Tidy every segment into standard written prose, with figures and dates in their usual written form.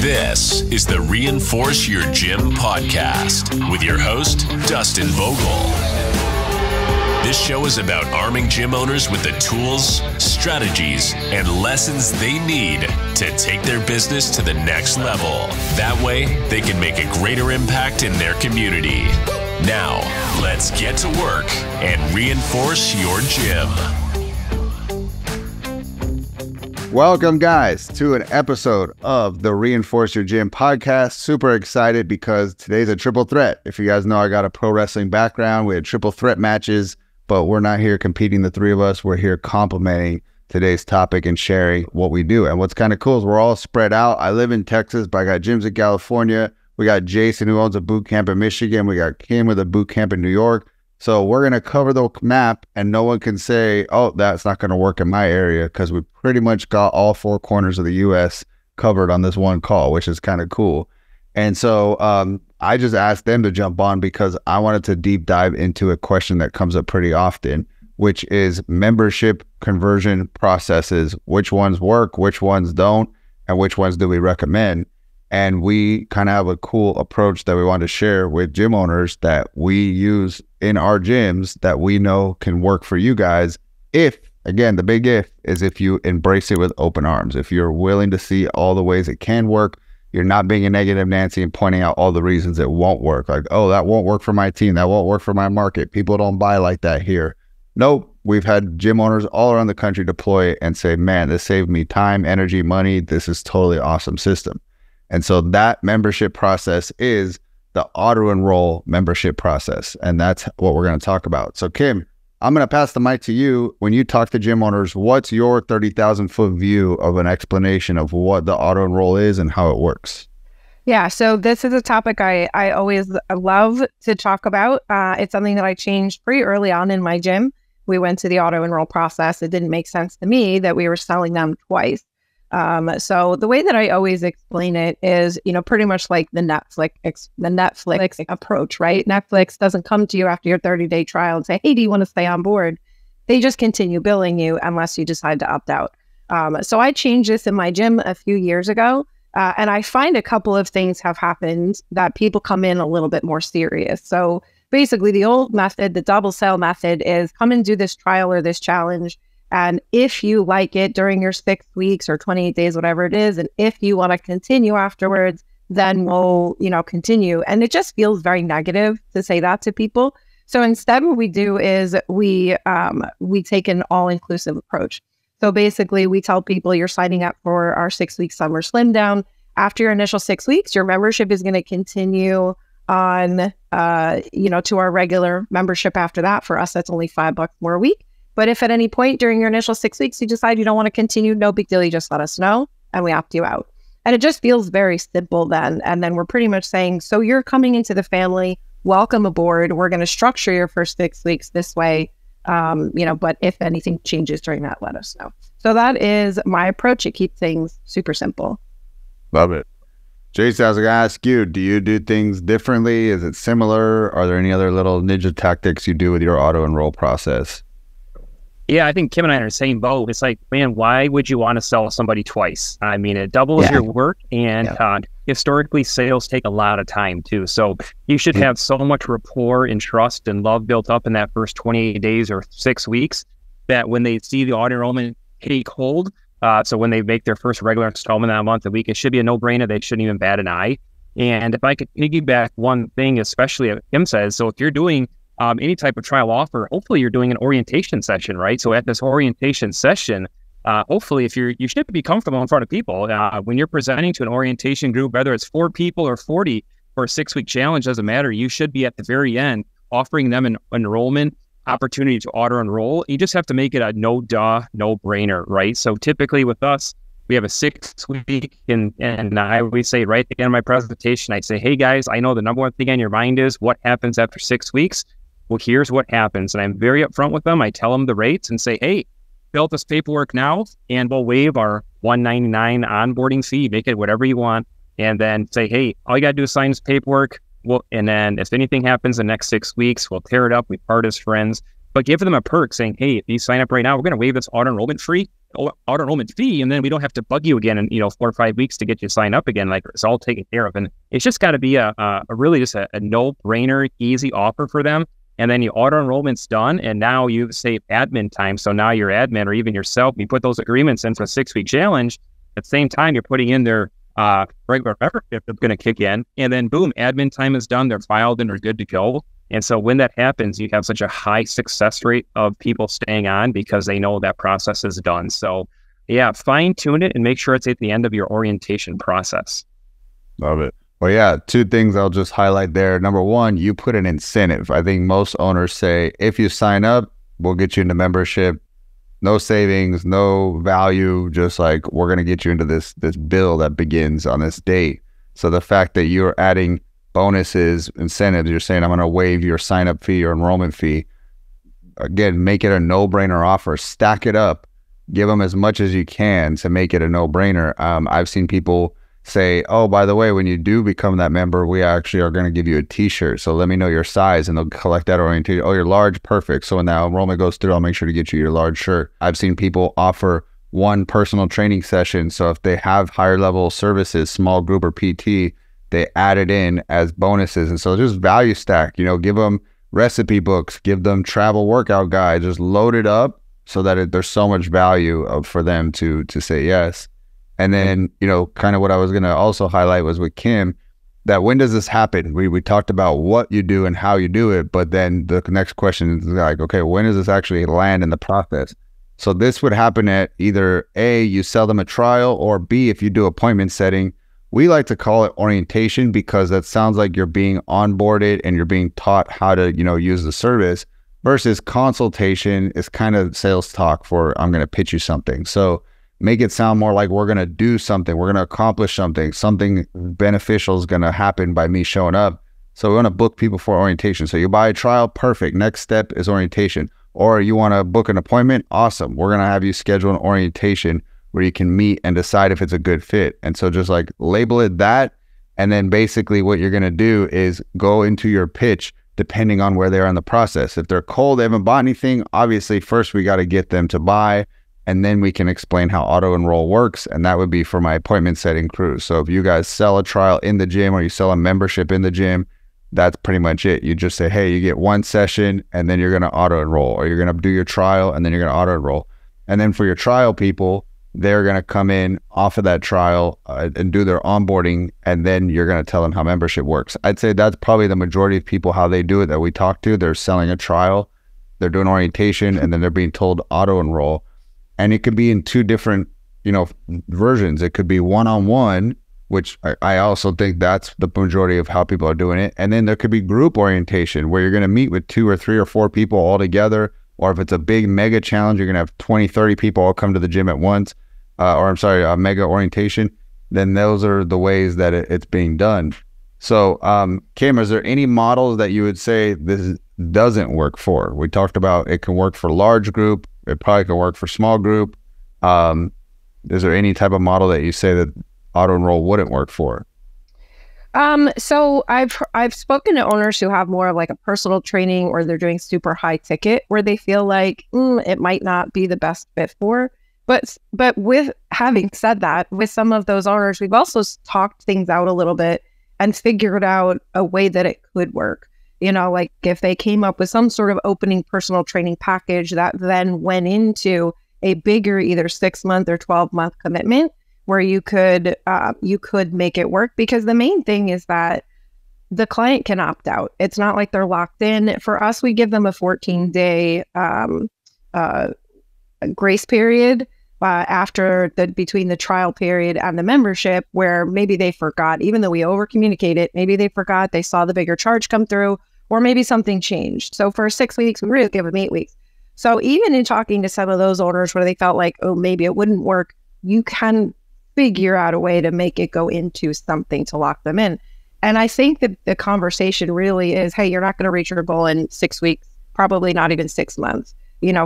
This is the Reinforce Your Gym podcast with your host, Dustin Bogle. This show is about arming gym owners with the tools, strategies, and lessons they need to take their business to the next level. That way, they can make a greater impact in their community. Now, let's get to work and reinforce your gym. Welcome, guys, to an episode of the Reinforce Your Gym podcast. Super excited because today's a triple threat. If you guys know, I got a pro wrestling background. We had triple threat matches, but we're not here competing, the three of us. We're here complimenting today's topic and sharing what we do. And what's kind of cool is we're all spread out. I live in Texas, but I got gyms in California. We got Jason, who owns a boot camp in Michigan. We got Kim with a boot camp in New York. So we're going to cover the map and no one can say, oh, that's not going to work in my area, because we pretty much got all four corners of the U.S. covered on this one call, which is kind of cool. And so I just asked them to jump on because I wanted to deep dive into a question that comes up pretty often, which is membership conversion processes. Which ones work, which ones don't, and which ones do we recommend? And we kind of have a cool approach that we want to share with gym owners that we use in our gyms that we know can work for you guys. If, again, the big if is if you embrace it with open arms. If you're willing to see all the ways it can work, you're not being a negative Nancy and pointing out all the reasons it won't work. Like, oh, that won't work for my team. That won't work for my market. People don't buy like that here. Nope. We've had gym owners all around the country deploy it and say, man, this saved me time, energy, money. This is totally awesome system. And so that membership process is the auto-enroll membership process. And that's what we're going to talk about. So Kim, I'm going to pass the mic to you. When you talk to gym owners, what's your 30,000 foot view of an explanation of what the auto-enroll is and how it works? Yeah, so this is a topic I always love to talk about. It's something that I changed pretty early on in my gym. We went to the auto-enroll process. It didn't make sense to me that we were selling them twice. So the way that I always explain it is, pretty much like the Netflix approach, right? Netflix doesn't come to you after your 30-day trial and say, hey, do you want to stay on board? They just continue billing you unless you decide to opt out. So I changed this in my gym a few years ago, and I find a couple of things have happened that people come in a little bit more serious. So basically the old method, the double sell method, is come and do this trial or this challenge. And if you like it during your 6 weeks or 28 days, whatever it is, and if you want to continue afterwards, then we'll, continue. And it just feels very negative to say that to people. So instead, what we do is we take an all-inclusive approach. So basically, we tell people you're signing up for our 6-week summer slim down. After your initial 6 weeks, your membership is going to continue on, to our regular membership after that. For us, that's only $5 more a week. But if at any point during your initial 6 weeks, you decide you don't want to continue, no big deal. You just let us know and we opt you out. And it just feels very simple then. And then we're pretty much saying, so you're coming into the family, welcome aboard. We're going to structure your first 6 weeks this way. But if anything changes during that, let us know. So that is my approach. It keeps things super simple. Love it. Jason, I was going to ask you, do you do things differently? Is it similar? Are there any other little ninja tactics you do with your auto-enroll process? Yeah, I think Kim and I are in the same boat. It's like, man, why would you want to sell somebody twice? I mean, it doubles your work, and historically, sales take a lot of time too. So you should have so much rapport and trust and love built up in that first 28 days or 6 weeks that when they see the auto enrollment take hold, so when they make their first regular installment that month, a week, it should be a no-brainer. They shouldn't even bat an eye. And if I could piggyback one thing, especially what Kim says, so if you're doing any type of trial offer, hopefully you're doing an orientation session, right? So at this orientation session, hopefully you should be comfortable in front of people. When you're presenting to an orientation group, whether it's 4 people or 40 for a 6-week challenge, doesn't matter. You should be at the very end offering them an enrollment opportunity to auto enroll. You just have to make it a no-brainer, right? So typically with us, we have a 6-week, and I always say right at the end of my presentation, I say, hey guys, I know the number one thing on your mind is what happens after 6 weeks. Well, here's what happens. And I'm very upfront with them. I tell them the rates and say, hey, fill out this paperwork now, and we'll waive our $199 onboarding fee, make it whatever you want. And then say, hey, all you got to do is sign this paperwork. And then if anything happens in the next 6 weeks, we'll tear it up. We part as friends. But give them a perk saying, hey, if you sign up right now, we're going to waive this auto enrollment fee auto enrollment fee, and then we don't have to bug you again in 4 or 5 weeks to get you signed up again. Like, it's all taken care of. And it's just got to be a really just a no-brainer, easy offer for them. And then your auto enrollment's done, and now you save admin time. So now your admin or even yourself, you put those agreements in for a 6-week challenge. At the same time, you're putting in their regular membership that's going to kick in, and then boom, admin time is done. They're filed and they're good to go. And so when that happens, you have such a high success rate of people staying on because they know that process is done. So yeah, fine tune it and make sure it's at the end of your orientation process. Love it. Well, yeah, 2 things I'll just highlight there. Number 1, you put an incentive. I think most owners say, if you sign up, we'll get you into membership. No savings, no value, just like, we're going to get you into this bill that begins on this date. So the fact that you're adding bonuses, incentives, you're saying, I'm going to waive your sign-up fee or enrollment fee. Again, make it a no-brainer offer. Stack it up. Give them as much as you can to make it a no-brainer. I've seen people say, oh, by the way, when you do become that member, we actually are going to give you a t-shirt. So let me know your size, and they'll collect that orientation. Oh, you're large, perfect. So when that enrollment goes through, I'll make sure to get you your large shirt. I've seen people offer 1 personal training session. So if they have higher level services, small group or PT, they add it in as bonuses. And so just value stack, give them recipe books, give them travel workout guides, just load it up so that there's so much value for them to say yes. And then, kind of what I was going to also highlight was with Kim, that when does this happen? We talked about what you do and how you do it, but then the next question is like, okay, when does this actually land in the process? So this would happen at either A, you sell them a trial, or B, if you do appointment setting. We like to call it orientation because that sounds like you're being onboarded and you're being taught how to, use the service, versus consultation is kind of sales talk for, I'm going to pitch you something. So make it sound more like we're going to do something, we're going to accomplish something beneficial is going to happen by me showing up. So we want to book people for orientation. So you buy a trial, perfect. Next step is orientation. Or you want to book an appointment, awesome. We're going to have you schedule an orientation where you can meet and decide if it's a good fit. And so just like label it that. And then basically what you're going to do is go into your pitch depending on where they are in the process. If they're cold, they haven't bought anything, obviously first we got to get them to buy. And then we can explain how auto enroll works. And that would be for my appointment setting crew. So if you guys sell a trial in the gym or you sell a membership in the gym, that's pretty much it. You just say, hey, you get 1 session and then you're going to auto enroll, or you're going to do your trial and then you're going to auto enroll. And then for your trial people, they're going to come in off of that trial and do their onboarding. And then you're going to tell them how membership works. I'd say that's probably the majority of people, how they do it that we talk to. They're selling a trial, they're doing orientation, and then they're being told auto enroll. And it could be in 2 different, versions. It could be one-on-one, which I also think that's the majority of how people are doing it. And then there could be group orientation where you're going to meet with 2 or 3 or 4 people all together. Or if it's a big mega challenge, you're going to have 20, 30 people all come to the gym at once. A mega orientation. Then those are the ways that it's being done. So, Kim, is there any models that you would say this doesn't work for? We talked about it can work for large group. It probably can work for small group. Is there any type of model that you say that auto enroll wouldn't work for? So I've spoken to owners who have more of like a personal training, or they're doing super high ticket where they feel like it might not be the best fit for. But with having said that, with some of those owners, we've also talked things out a little bit and figured out a way that it could work. Like if they came up with some sort of opening personal training package that then went into a bigger either 6-month or 12-month commitment where you could make it work, because the main thing is that the client can opt out. It's not like they're locked in. For us, we give them a 14-day grace period between the trial period and the membership, where maybe they forgot, even though we over communicated, maybe they forgot, they saw the bigger charge come through, or maybe something changed. So for 6 weeks, we really give them 8 weeks. So even in talking to some of those owners where they felt like, oh, maybe it wouldn't work, you can figure out a way to make it go into something to lock them in. And I think that the conversation really is, hey, you're not going to reach your goal in 6 weeks, probably not even 6 months.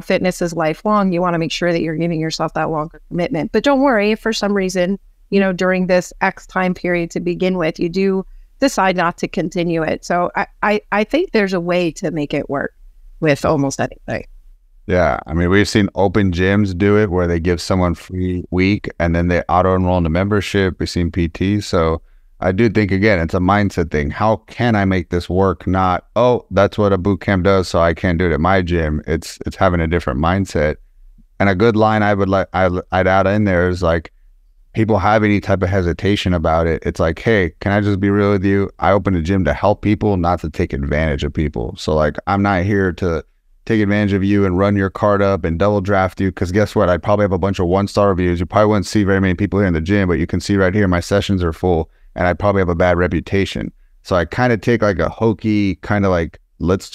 Fitness is lifelong. You want to make sure that you're giving yourself that longer commitment. But don't worry if for some reason, during this X time period to begin with, you do decide not to continue it. So I think there's a way to make it work with almost anything. Yeah, I mean, we've seen open gyms do it where they give someone free week and then they auto enroll in the membership. We've seen PT. So I do think, again, it's a mindset thing. How can I make this work? Not, oh, that's what a boot camp does, so I can't do it at my gym. It's having a different mindset. And a good line I'd add in there is like, people have any type of hesitation about it. It's like, hey, can I just be real with you? I opened a gym to help people, not to take advantage of people. So like, I'm not here to take advantage of you and run your card up and double draft you, because guess what? I'd probably have a bunch of 1-star reviews. You probably wouldn't see very many people here in the gym, but you can see right here my sessions are full, and I'd probably have a bad reputation. So I kind of take like a hokey kind of like, let's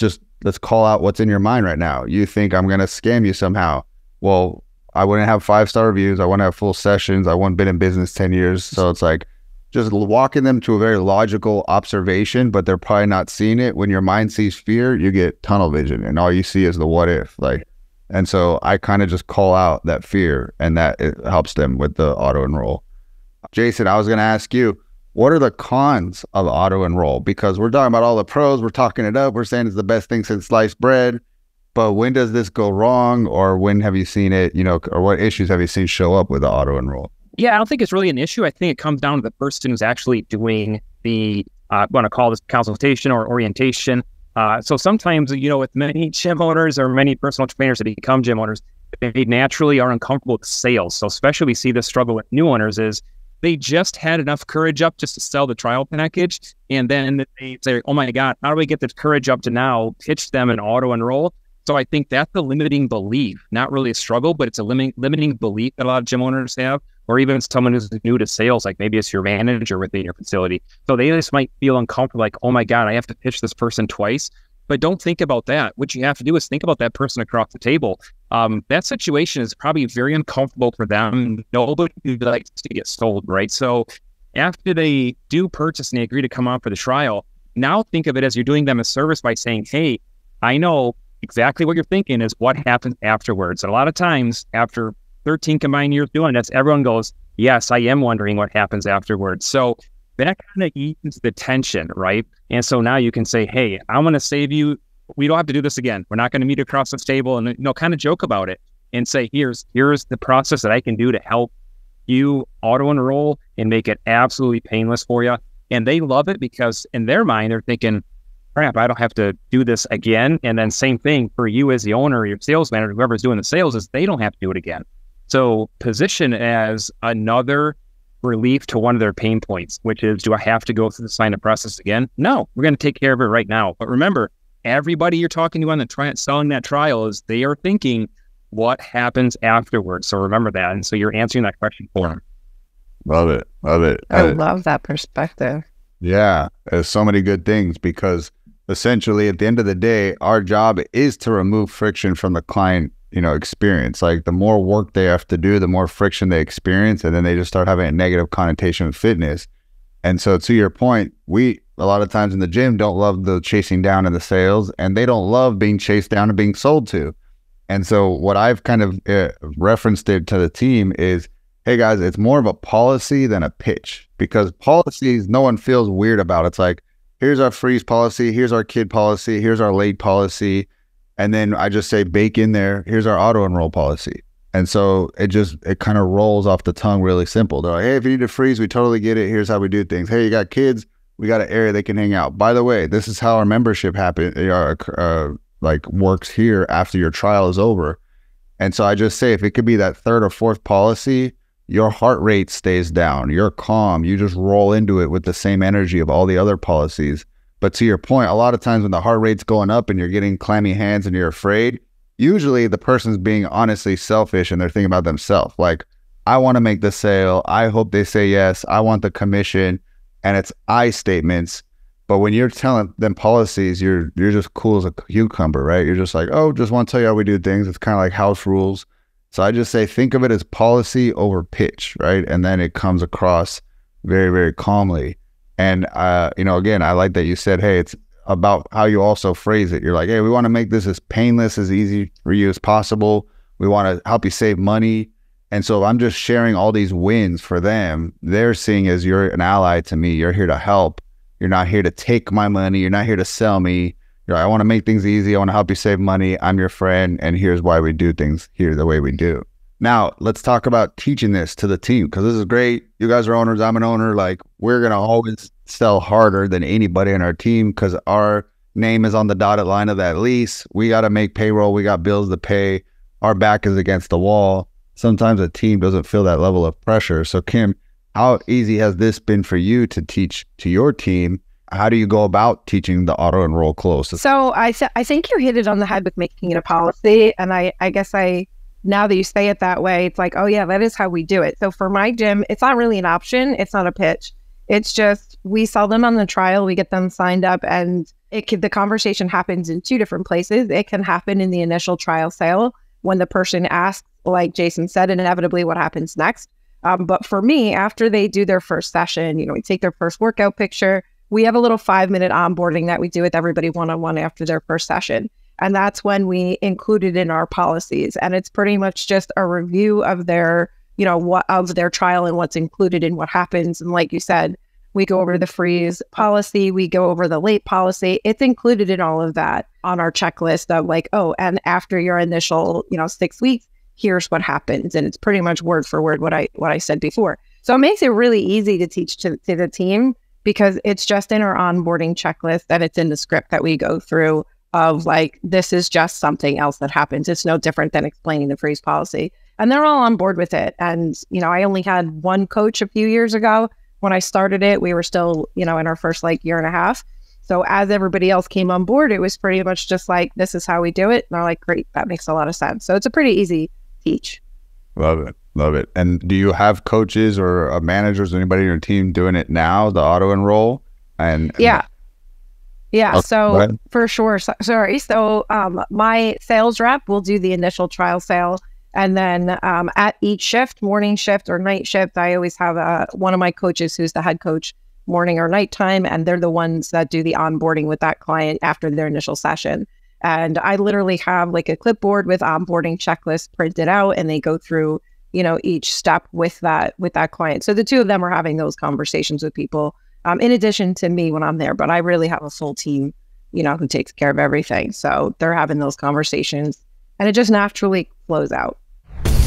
call out what's in your mind right now. You think I'm gonna scam you somehow? Well, I wouldn't have 5-star reviews, I wouldn't have full sessions, I wouldn't been in business 10 years. So it's like just walking them to a very logical observation, but they're probably not seeing it. When your mind sees fear, you get tunnel vision, and all you see is the what if. Like, and so I kind of just call out that fear, and that it helps them with the auto enroll. Jason, I was going to ask you, what are the cons of auto enroll? Because we're talking about all the pros, we're talking it up, we're saying it's the best thing since sliced bread. But when does this go wrong, or when have you seen it, or what issues have you seen show up with the auto enroll? Yeah, I don't think it's really an issue. I think it comes down to the person who's actually doing the, I want to call this consultation or orientation. So sometimes, with many gym owners or many personal trainers that become gym owners, they naturally are uncomfortable with sales. So especially we see this struggle with new owners is they just had enough courage up just to sell the trial package. And then they say, oh my God, how do we get this courage up to now pitch them an auto enroll? So I think that's the limiting belief, not really a struggle, but it's a limiting belief that a lot of gym owners have, or even someone who's new to sales, like maybe it's your manager within your facility. So they just might feel uncomfortable, like, oh my God, I have to pitch this person twice. But don't think about that. What you have to do is think about that person across the table. That situation is probably very uncomfortable for them. Nobody likes to get sold, right? So after they do purchase and they agree to come on for the trial, now think of it as you're doing them a service by saying, hey, I know exactly what you're thinking is what happens afterwards. And a lot of times after 13 combined years doing this, everyone goes, yes, I am wondering what happens afterwards. So that kind of eases the tension, right? And so now you can say, hey, I'm going to save you. We don't have to do this again. We're not going to meet across the table and, kind of joke about it and say, here's the process that I can do to help you auto enroll and make it absolutely painless for you. And they love it because in their mind, they're thinking, crap, I don't have to do this again. And then same thing for you as the owner, your sales manager, whoever's doing the sales, is they don't have to do it again. So position as another relief to one of their pain points, which is, do I have to go through the sign-up process again? No, we're going to take care of it right now. But remember, everybody you're talking to on the selling that trial is they are thinking, what happens afterwards? So remember that. And so you're answering that question for them. Love it. Love it. I love that perspective. Yeah, there's so many good things, because essentially at the end of the day, our job is to remove friction from the client, experience. Like the more work they have to do, the more friction they experience, and then they just start having a negative connotation with fitness. And so to your point, we a lot of times in the gym don't love the chasing down and the sales, and they don't love being chased down and being sold to. And so what I've kind of referenced it to the team is, hey guys, it's more of a policy than a pitch, because policies no one feels weird about. It's like, here's our freeze policy, here's our kid policy, here's our late policy. And then I just say, bake in there, here's our auto enroll policy. And so it kind of rolls off the tongue really simple. They're like, hey, if you need to freeze, we totally get it. Here's how we do things. Hey, you got kids, we got an area they can hang out. By the way, this is how our membership works here after your trial is over. And so I just say, if it could be that third or fourth policy, your heart rate stays down. You're calm. You just roll into it with the same energy of all the other policies. But to your point, a lot of times when the heart rate's going up and you're getting clammy hands and you're afraid, usually the person's being honestly selfish and they're thinking about themselves. Like, I want to make the sale. I hope they say yes. I want the commission. And it's I statements. But when you're telling them policies, you're just cool as a cucumber, right? You're just like, oh, just want to tell you how we do things. It's kind of like house rules. So I just say, think of it as policy over pitch, right? And then it comes across very, very calmly. And, again, I like that you said, hey, it's about how you also phrase it. You're like, hey, we want to make this as painless, as easy for you as possible. We want to help you save money. And so I'm just sharing all these wins for them. They're seeing as you're an ally to me. You're here to help. You're not here to take my money. You're not here to sell me. You're like, I want to make things easy. I want to help you save money. I'm your friend. And here's why we do things here the way we do. Now, let's talk about teaching this to the team, because this is great. You guys are owners. I'm an owner. Like, we're going to always sell harder than anybody in our team because our name is on the dotted line of that lease. We got to make payroll. We got bills to pay. Our back is against the wall. Sometimes a team doesn't feel that level of pressure. So, Kim, how easy has this been for you to teach to your team? How do you go about teaching the auto enroll close? So I think you hit it on the head with making it a policy. And I guess now that you say it that way, it's like, oh yeah, that is how we do it. So for my gym, it's not really an option. It's not a pitch. It's just, we sell them on the trial, we get them signed up, and the conversation happens in two different places. It can happen in the initial trial sale when the person asks, like Jason said, inevitably what happens next. But for me, after they do their first session, we take their first workout picture. We have a little 5-minute onboarding that we do with everybody one-on-one after their first session. And that's when we include it in our policies. And it's pretty much just a review of their, of their trial and what's included in what happens. And like you said, we go over the freeze policy, we go over the late policy. It's included in all of that on our checklist of like, oh, and after your initial, 6 weeks, here's what happens. And it's pretty much word for word what I said before. So it makes it really easy to teach to the team, because it's just in our onboarding checklist and it's in the script that we go through of like, this is just something else that happens. It's no different than explaining the freeze policy. And they're all on board with it. And, I only had one coach a few years ago. When I started it, we were still, in our first year and a half. So as everybody else came on board, it was pretty much just like, this is how we do it. And they're like, great, that makes a lot of sense. So it's a pretty easy teach. Love it. Love it. And do you have coaches or managers or anybody in your team doing it now, the auto enroll? Yeah. Okay, so for sure. So my sales rep will do the initial trial sale. And then at each shift, morning shift or night shift, I always have one of my coaches who's the head coach morning or nighttime. And they're the ones that do the onboarding with that client after their initial session. And I literally have like a clipboard with onboarding checklists printed out, and they go through each step with that client. So the two of them are having those conversations with people, in addition to me when I'm there. But I really have a full team, who takes care of everything. So they're having those conversations, and it just naturally flows out.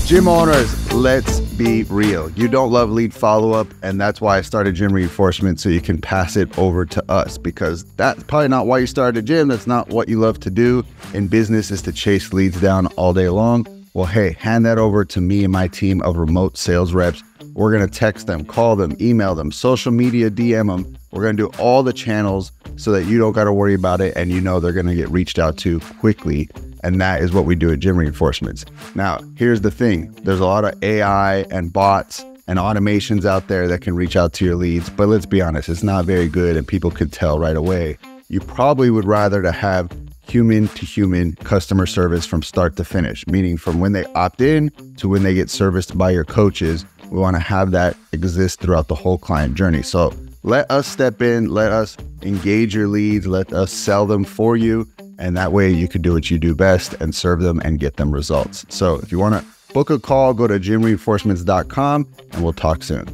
Gym owners, let's be real. You don't love lead follow-up, and that's why I started Gym Reinforcement, so you can pass it over to us, because that's probably not why you started a gym. That's not what you love to do in business, is to chase leads down all day long. Well, hey, hand that over to me and my team of remote sales reps. We're going to text them, call them, email them, social media, DM them. We're going to do all the channels so that you don't got to worry about it, and they're going to get reached out to quickly. And that is what we do at Gym Reinforcements. Now, here's the thing. There's a lot of AI and bots and automations out there that can reach out to your leads. But let's be honest, it's not very good, and people could tell right away. You probably would rather to have human-to-human customer service from start to finish, meaning from when they opt in to when they get serviced by your coaches. We want to have that exist throughout the whole client journey. So let us step in, let us engage your leads, let us sell them for you, and that way you can do what you do best and serve them and get them results. So if you want to book a call, go to gymreinforcements.com and we'll talk soon.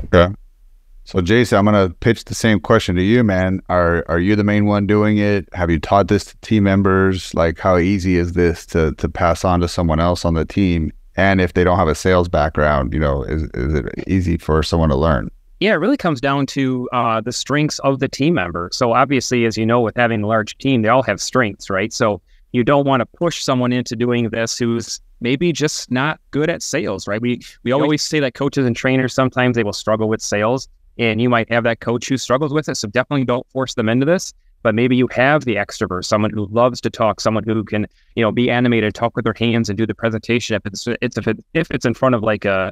Okay. So Jason, I'm going to pitch the same question to you, man. Are you the main one doing it? Have you taught this to team members? Like, how easy is this to pass on to someone else on the team? And if they don't have a sales background, is it easy for someone to learn? Yeah, it really comes down to the strengths of the team member. So obviously, as you know, with having a large team, they all have strengths, right? So you don't want to push someone into doing this who's maybe just not good at sales, right? We always say that coaches and trainers, sometimes they will struggle with sales, and you might have that coach who struggles with it. So definitely don't force them into this. But maybe you have the extrovert, someone who loves to talk, someone who can, be animated, talk with their hands and do the presentation. If it's in front of like a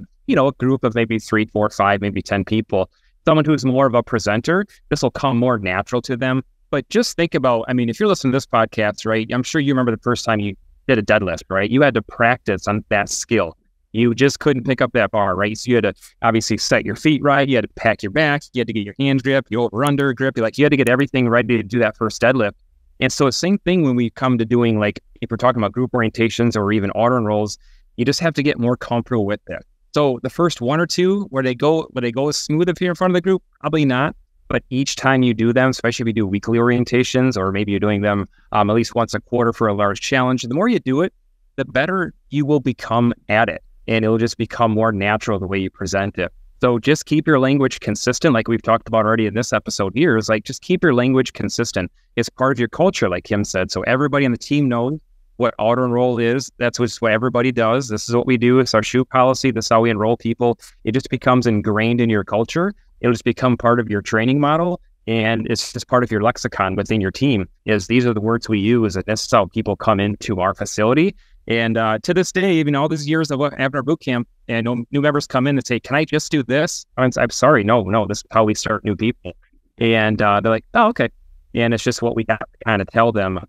group of maybe 3, 4, 5, maybe 10 people, someone who's more of a presenter, this will come more natural to them. But just think about, if you're listening to this podcast, right, I'm sure you remember the first time you did a deadlift, right? You had to practice on that skill. You just couldn't pick up that bar, right? So you had to obviously set your feet right. You had to pack your back. You had to get your hand grip, your over-under grip. You had to get everything ready to do that first deadlift. And so the same thing when we come to doing, like, if we're talking about group orientations or even auto enrolls, you just have to get more comfortable with it. So the first one or two where they go smooth if you're in front of the group, probably not. But each time you do them, especially if you do weekly orientations, or maybe you're doing them at least once a quarter for a large challenge, the more you do it, the better you will become at it. And it'll just become more natural the way you present it. So just keep your language consistent, like we've talked about already in this episode here, is like, just keep your language consistent. It's part of your culture, like Kim said. So everybody on the team knows what auto enroll is. That's what everybody does. This is what we do. It's our shoe policy. This is how we enroll people. It just becomes ingrained in your culture. It'll just become part of your training model. And it's just part of your lexicon within your team, is these are the words we use. And this is how people come into our facility. And to this day, even all these years of having our boot camp, and new members come in and say, can I just do this? I'm sorry. No, this is how we start new people. And they're like, oh, okay. And it's just what we have to kind of tell them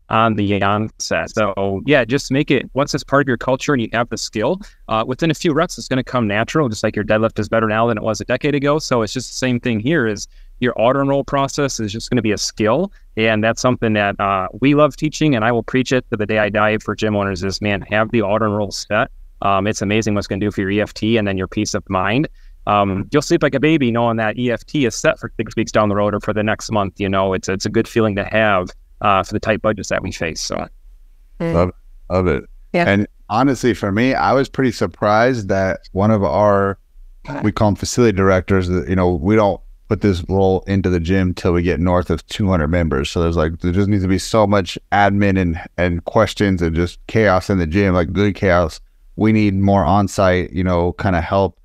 on the onset. So yeah, just make it, once it's part of your culture and you have the skill, within a few reps, it's going to come natural, just like your deadlift is better now than it was a decade ago. So it's just the same thing here, is your auto enroll process is just going to be a skill. And that's something that we love teaching, and I will preach it to the day I die for gym owners, is, man, have the auto enroll set. It's amazing what it's going to do for your EFT and then your peace of mind. You'll sleep like a baby knowing that EFT is set for 6 weeks down the road or for the next month. You know, it's a good feeling to have for the tight budgets that we face. So love it. Yeah. And honestly, for me, I was pretty surprised that one of our, we call them facility directors, you know, we don't put this role into the gym till we get north of 200 members. So there just needs to be so much admin and questions and just chaos in the gym, like good chaos. We need more on-site, you know, kind of help.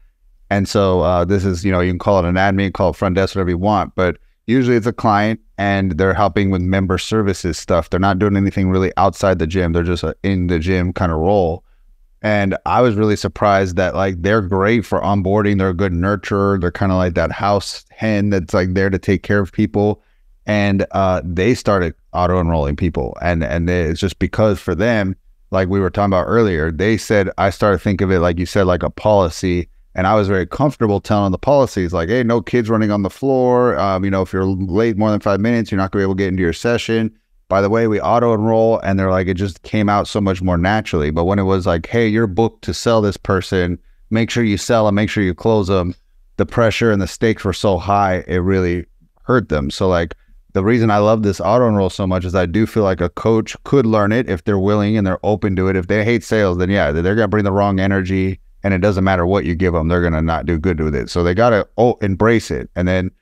And so this is, you know, you can call it an admin, call it front desk, whatever you want, but usually it's a client and they're helping with member services stuff. They're not doing anything really outside the gym. They're just in the gym kind of role. And I was really surprised that, like, they're great for onboarding. They're a good nurturer. They're kind of like that house hen that's like there to take care of people. And they started auto enrolling people. And it's just because for them, like we were talking about earlier, they said, I started thinking of it, like you said, like a policy. And I was very comfortable telling the policies, like, hey, no kids running on the floor. You know, if you're late more than 5 minutes, you're not going to be able to get into your session. By the way, we auto enroll. And they're like, it just came out so much more naturally. But when it was like, hey, you're booked to sell this person, make sure you sell them, make sure you close them, the pressure and the stakes were so high, it really hurt them. So like, the reason I love this auto enroll so much is I do feel like a coach could learn it if they're willing and they're open to it. If they hate sales, then yeah, they're going to bring the wrong energy. And it doesn't matter what you give them, they're going to not do good with it. So they got to embrace it. And then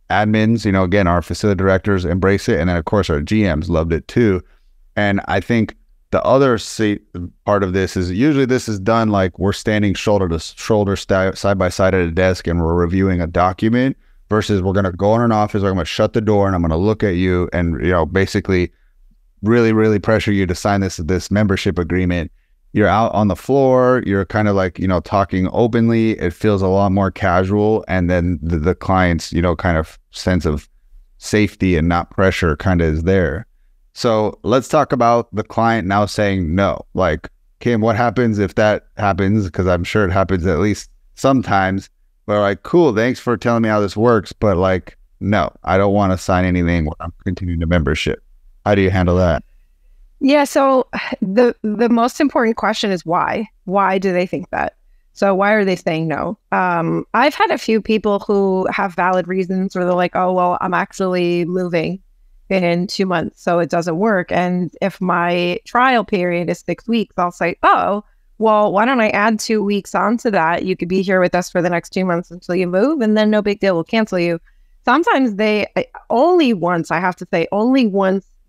admins, you know, again, our facility directors embrace it. And then, of course, our GMs loved it too. And I think the other part of this is usually this is done like we're standing shoulder to shoulder, side by side at a desk, and we're reviewing a document, versus we're going to go in an office, I'm going to shut the door and I'm going to look at you and, you know, basically really, really pressure you to sign this membership agreement. You're out on the floor, you're kind of like, you know, talking openly. It feels a lot more casual. And then the client's, you know, kind of sense of safety and not pressure kind of is there. So let's talk about the client now saying no. Like, Kim, what happens if that happens? Because I'm sure it happens at least sometimes. But like, cool, thanks for telling me how this works. But like, no, I don't want to sign anything when I'm continuing the membership. How do you handle that? Yeah, so the most important question is why? Why do they think that? So why are they saying no? I've had a few people who have valid reasons where they're like, oh, well, I'm actually moving in 2 months, so it doesn't work. And if my trial period is 6 weeks, I'll say, oh, well, why don't I add 2 weeks onto that? You could be here with us for the next 2 months until you move, and then no big deal, we'll cancel you. Sometimes only once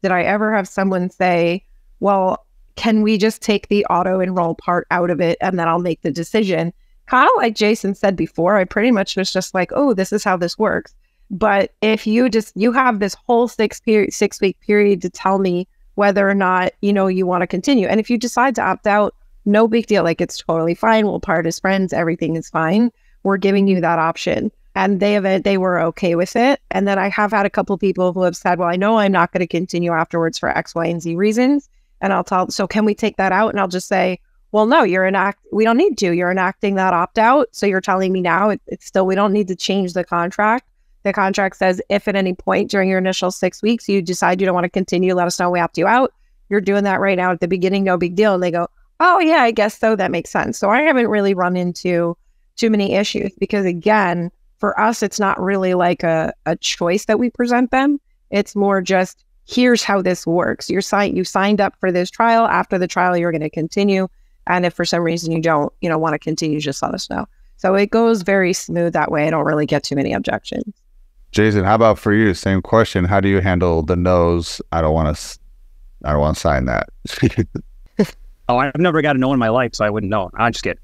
did I ever have someone say, well, can we just take the auto enroll part out of it and then I'll make the decision? Kind of like Jason said before, I pretty much was just like, oh, this is how this works. But if you have this whole 6 week period to tell me whether or not, you know, you want to continue. And if you decide to opt out, no big deal. Like, it's totally fine. We'll part as friends. Everything is fine. We're giving you that option. And they were okay with it. And then I have had a couple people who have said, well, I know I'm not going to continue afterwards for X, Y, and Z reasons. And I'll tell, so can we take that out? And I'll just say, well, no, we don't need to. You're enacting that opt out. So you're telling me now it's still, we don't need to change the contract. The contract says if at any point during your initial 6 weeks, you decide you don't want to continue, let us know, we opt you out. You're doing that right now at the beginning, no big deal. And they go, oh yeah, I guess so. That makes sense. So I haven't really run into too many issues because, again, for us, it's not really like a choice that we present them. It's more just, here's how this works. You signed up for this trial. After the trial, you're going to continue. And if for some reason you don't, want to continue, just let us know. So it goes very smooth that way. I don't really get too many objections. Jason, how about for you? Same question. How do you handle the no's? I don't want to sign that. Oh, I've never got a no in my life, so I wouldn't know. I'm just kidding.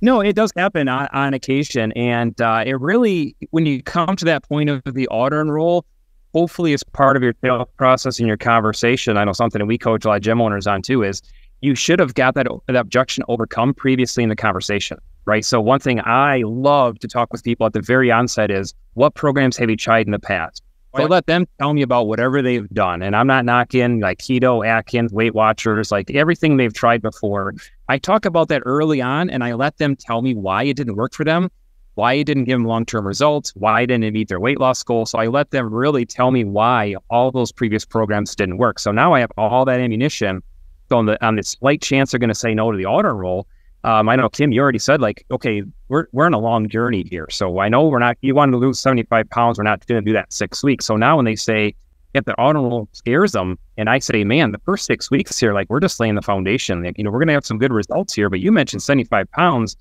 No, it does happen on occasion. And it really, when you come to that point of the auto enroll, hopefully as part of your sales process and your conversation, I know something that we coach a lot of gym owners on too, is you should have got that objection overcome previously in the conversation, right? So one thing I love to talk with people at the very onset is, what programs have you tried in the past? So I let them tell me about whatever they've done. And I'm not knocking like keto, Atkins, Weight Watchers, like everything they've tried before. I talk about that early on, and I let them tell me why it didn't work for them, why it didn't give them long-term results, why it didn't meet their weight loss goal. So I let them really tell me why all those previous programs didn't work. So now I have all that ammunition. So on the slight chance they're going to say no to the auto enroll, I know, Kim, you already said, like, okay, we're on a long journey here. So I know you wanted to lose 75 pounds. We're not going to do that in 6 weeks. So now when they say, if the auto enroll scares them, and I say, man, the first 6 weeks here, like, we're just laying the foundation. Like, we're going to have some good results here, but you mentioned 75 pounds.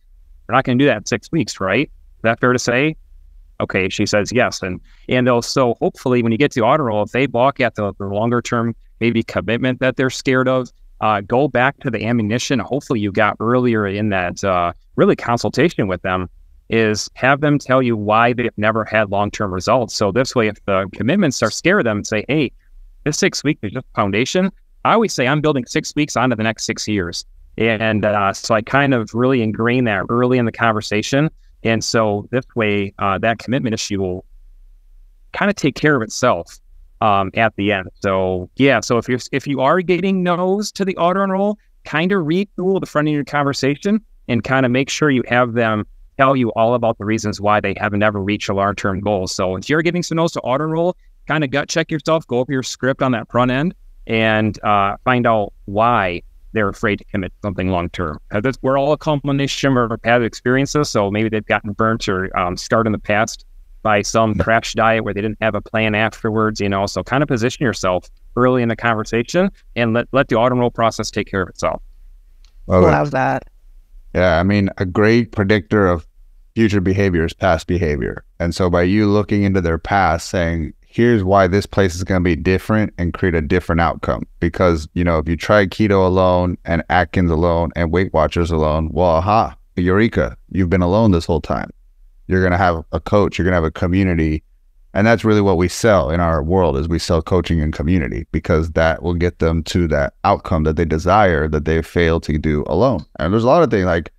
We're not going to do that in 6 weeks, right? Is that fair to say? Okay, she says yes. And they'll, so hopefully when you get to auto enroll, if they balk at the longer term, maybe commitment that they're scared of, go back to the ammunition hopefully you got earlier in that really consultation with them, is have them tell you why they've never had long-term results. So this way, if the commitments are scare them and say, hey, this 6 weeks is just foundation, I always say I'm building 6 weeks onto the next 6 years. And so I kind of really ingrain that early in the conversation. And so this way, that commitment issue will kind of take care of itself at the end. So yeah, so if you are getting no's to the auto enroll, kind of retool the front of your conversation and kind of make sure you have them tell you all about the reasons why they have never reached a long-term goal. So if you're getting some no's to auto enroll, kind of gut check yourself, go over your script on that front end, and find out why they're afraid to commit to something long-term. We're all a combination of our past experiences. So maybe they've gotten burnt or scarred in the past by some crash diet where they didn't have a plan afterwards, so kind of position yourself early in the conversation and let the auto enroll process take care of itself. Love that. Yeah, I mean, a great predictor of future behavior is past behavior. And so by you looking into their past, saying, here's why this place is going to be different and create a different outcome. Because, if you try keto alone and Atkins alone and Weight Watchers alone, well, aha, eureka, you've been alone this whole time. You're going to have a coach, you're going to have a community. And that's really what we sell in our world, is we sell coaching and community, because that will get them to that outcome that they desire that they fail to do alone. And there's a lot of things, like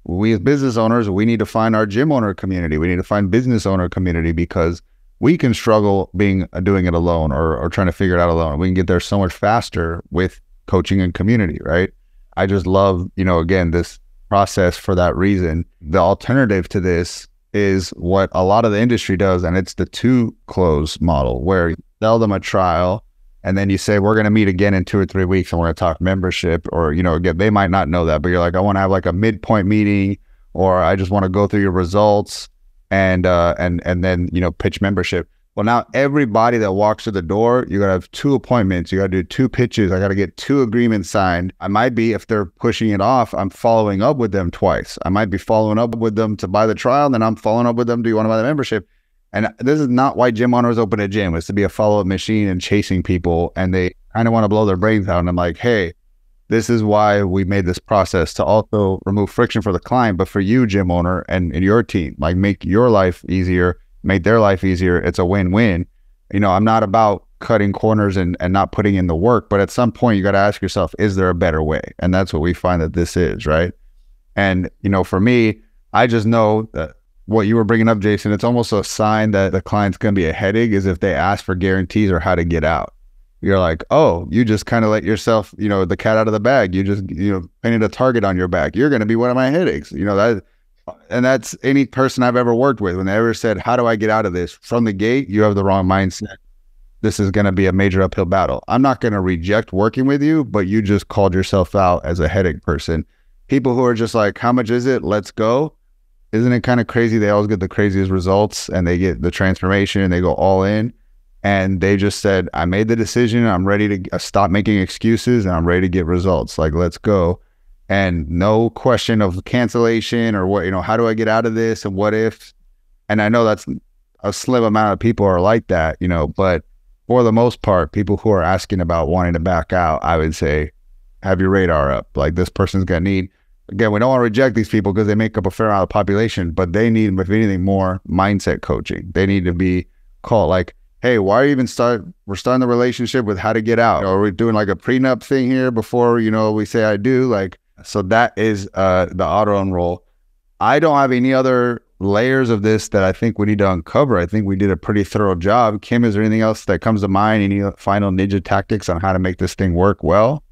we as business owners, we need to find our gym owner community. We need to find business owner community, because we can struggle doing it alone or trying to figure it out alone. We can get there so much faster with coaching and community, right? I just love, again, this process for that reason. The alternative to this is what a lot of the industry does, and it's the 2 close model, where you sell them a trial and then you say, we're going to meet again in 2 or 3 weeks and we're going to talk membership, or again, they might not know that, but you're like, I want to have like a midpoint meeting, or I just want to go through your results and then pitch membership. Well, now everybody that walks through the door, you got to have 2 appointments. You got to do 2 pitches. I got to get 2 agreements signed. I might be, if they're pushing it off, I'm following up with them twice. I might be following up with them to buy the trial, and then I'm following up with them, do you want to buy the membership? And this is not why gym owners open a gym. It's to be a follow-up machine and chasing people, and they kind of want to blow their brains out. And I'm like, hey, this is why we made this process, to also remove friction for the client, but for you, gym owner, and your team, like, make your life easier, make their life easier. It's a win-win. I'm not about cutting corners and not putting in the work, but at some point you got to ask yourself, is there a better way? And that's what we find that this is, right? And, for me, I just know that what you were bringing up, Jason, it's almost a sign that the client's going to be a headache, is if they ask for guarantees or how to get out. You're like, oh, you just kind of let yourself, the cat out of the bag. You just, painted a target on your back. You're going to be one of my headaches. And that's any person I've ever worked with. When they ever said, how do I get out of this? From the gate, you have the wrong mindset. This is going to be a major uphill battle. I'm not going to reject working with you, but you just called yourself out as a headache person. People who are just like, how much is it? Let's go. isn't it kind of crazy? They always get the craziest results and they get the transformation and they go all in. And they just said, I made the decision. I'm ready to stop making excuses and I'm ready to get results. Like, let's go. And no question of cancellation or what, how do I get out of this and what if? And I know that's a slim amount of people are like that, but for the most part, people who are asking about wanting to back out, I would say, have your radar up. Like, this person's going to need, again, we don't want to reject these people because they make up a fair amount of the population, but they need, if anything, more mindset coaching. They need to be called like, hey, why are you even we're starting the relationship with how to get out? Are we doing like a prenup thing here before, we say I do? Like, so that is the auto enroll. I don't have any other layers of this that I think we need to uncover. I think we did a pretty thorough job. Kim, is there anything else that comes to mind? Any final ninja tactics on how to make this thing work well?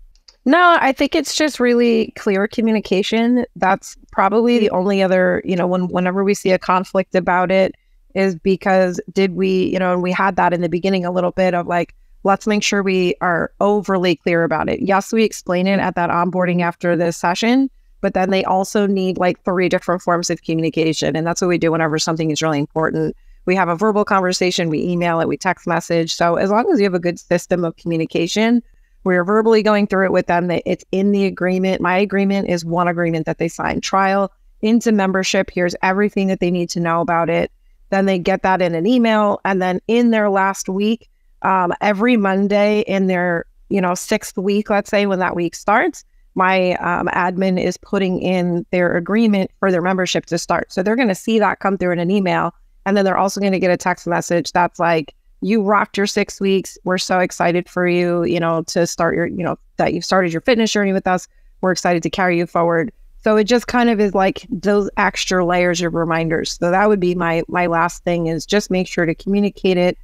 No, I think it's just really clear communication. That's probably the only other, whenever we see a conflict about it, is because and we had that in the beginning a little bit of like, let's make sure we are overly clear about it. Yes, we explain it at that onboarding after the session, but then they also need like 3 different forms of communication. And that's what we do whenever something is really important. We have a verbal conversation, we email it, we text message. So as long as you have a good system of communication, we're verbally going through it with them, that it's in the agreement. My agreement is one agreement that they sign. Trial into membership. Here's everything that they need to know about it. Then they get that in an email. And then in their last week, every Monday in their, 6th week, let's say when that week starts, my admin is putting in their agreement for their membership to start. So they're going to see that come through in an email. And then they're also going to get a text message that's like, you rocked your 6 weeks. We're so excited for you, to start your, that you've started your fitness journey with us. We're excited to carry you forward. So it just kind of is like those extra layers of reminders. So that would be my last thing, is just make sure to communicate it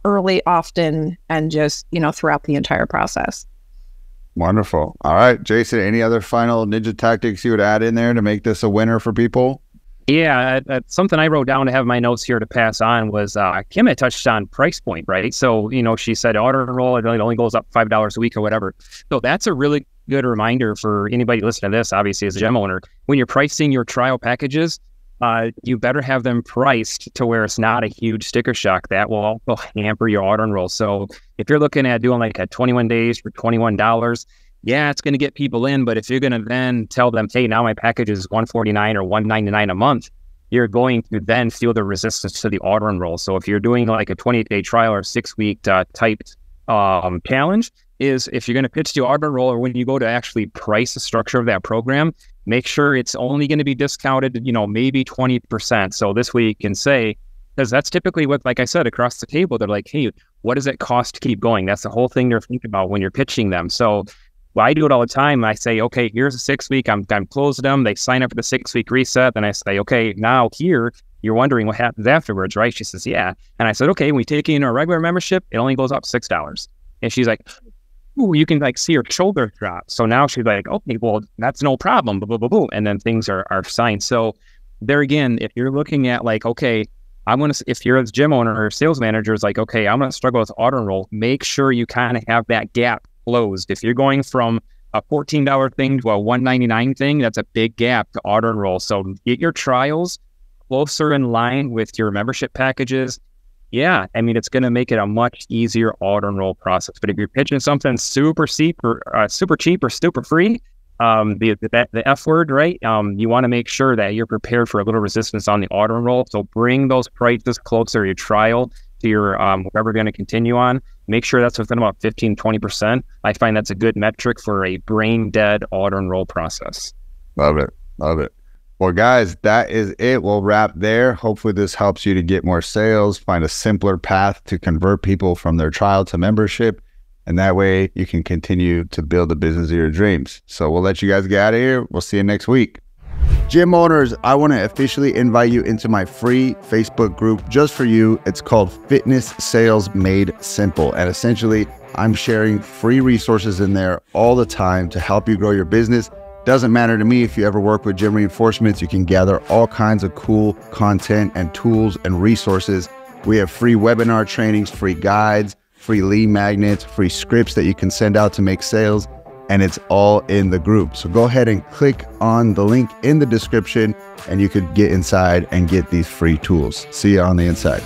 early, often, and just, throughout the entire process. Wonderful. All right, Jason, any other final ninja tactics you would add in there to make this a winner for people? Yeah, something I wrote down to have my notes here to pass on was Kim had touched on price point, right? So, she said auto enroll, it only goes up $5 a week or whatever. So that's a really good reminder for anybody listening to this, obviously as a gym owner. When you're pricing your trial packages, you better have them priced to where it's not a huge sticker shock. That will also hamper your auto enroll. So if you're looking at doing like a 21 days for $21, yeah, it's going to get people in. But if you're going to then tell them, hey, now my package is $149 or $199 a month, you're going to then feel the resistance to the auto enroll. So if you're doing like a 28-day trial or 6-week typed challenge, is if you're going to pitch the auto enroll, or when you go to actually price the structure of that program, make sure it's only going to be discounted, maybe 20%. So this way you can say, because that's typically what, like I said, across the table, they're like, hey, what does it cost to keep going? That's the whole thing they're thinking about when you're pitching them. So I do it all the time. I say, okay, here's a 6-week. I'm closing them. They sign up for the 6-week reset. Then I say, okay, now here, you're wondering what happens afterwards, right? She says, yeah. And I said, okay, when we take in our regular membership, it only goes up $6. And she's like, ooh, you can like see her shoulder drop. So now she's like, okay, well, that's no problem. Blah, blah, blah, blah. And then things are signed. So there again, if you're looking at like, okay, if you're a gym owner or sales manager, is like, okay, I'm going to struggle with auto enroll. Make sure you kind of have that gap closed. If you're going from a $14 thing to a $199 thing, that's a big gap to auto enroll. So get your trials closer in line with your membership packages. Yeah, I mean, it's going to make it a much easier auto enroll process. But if you're pitching something super cheap or super free, the F word, right? You want to make sure that you're prepared for a little resistance on the auto enroll. So bring those prices closer, your trial to your whatever you're going to continue on. Make sure that's within about 15-20%. I find that's a good metric for a brain dead auto enroll process. Love it. Love it. Well, guys, that is it. We'll wrap there. Hopefully this helps you to get more sales, find a simpler path to convert people from their trial to membership. And that way you can continue to build the business of your dreams. So we'll let you guys get out of here. We'll see you next week. Gym owners, I want to officially invite you into my free Facebook group just for you. It's called Fitness Sales Made Simple. And essentially, I'm sharing free resources in there all the time to help you grow your business. Doesn't matter to me if you ever work with gym reinforcements. You can gather all kinds of cool content and tools and resources. We have free webinar trainings, free guides, free lead magnets, free scripts that you can send out to make sales. and it's all in the group. So go ahead and click on the link in the description and you could get inside and get these free tools. See you on the inside.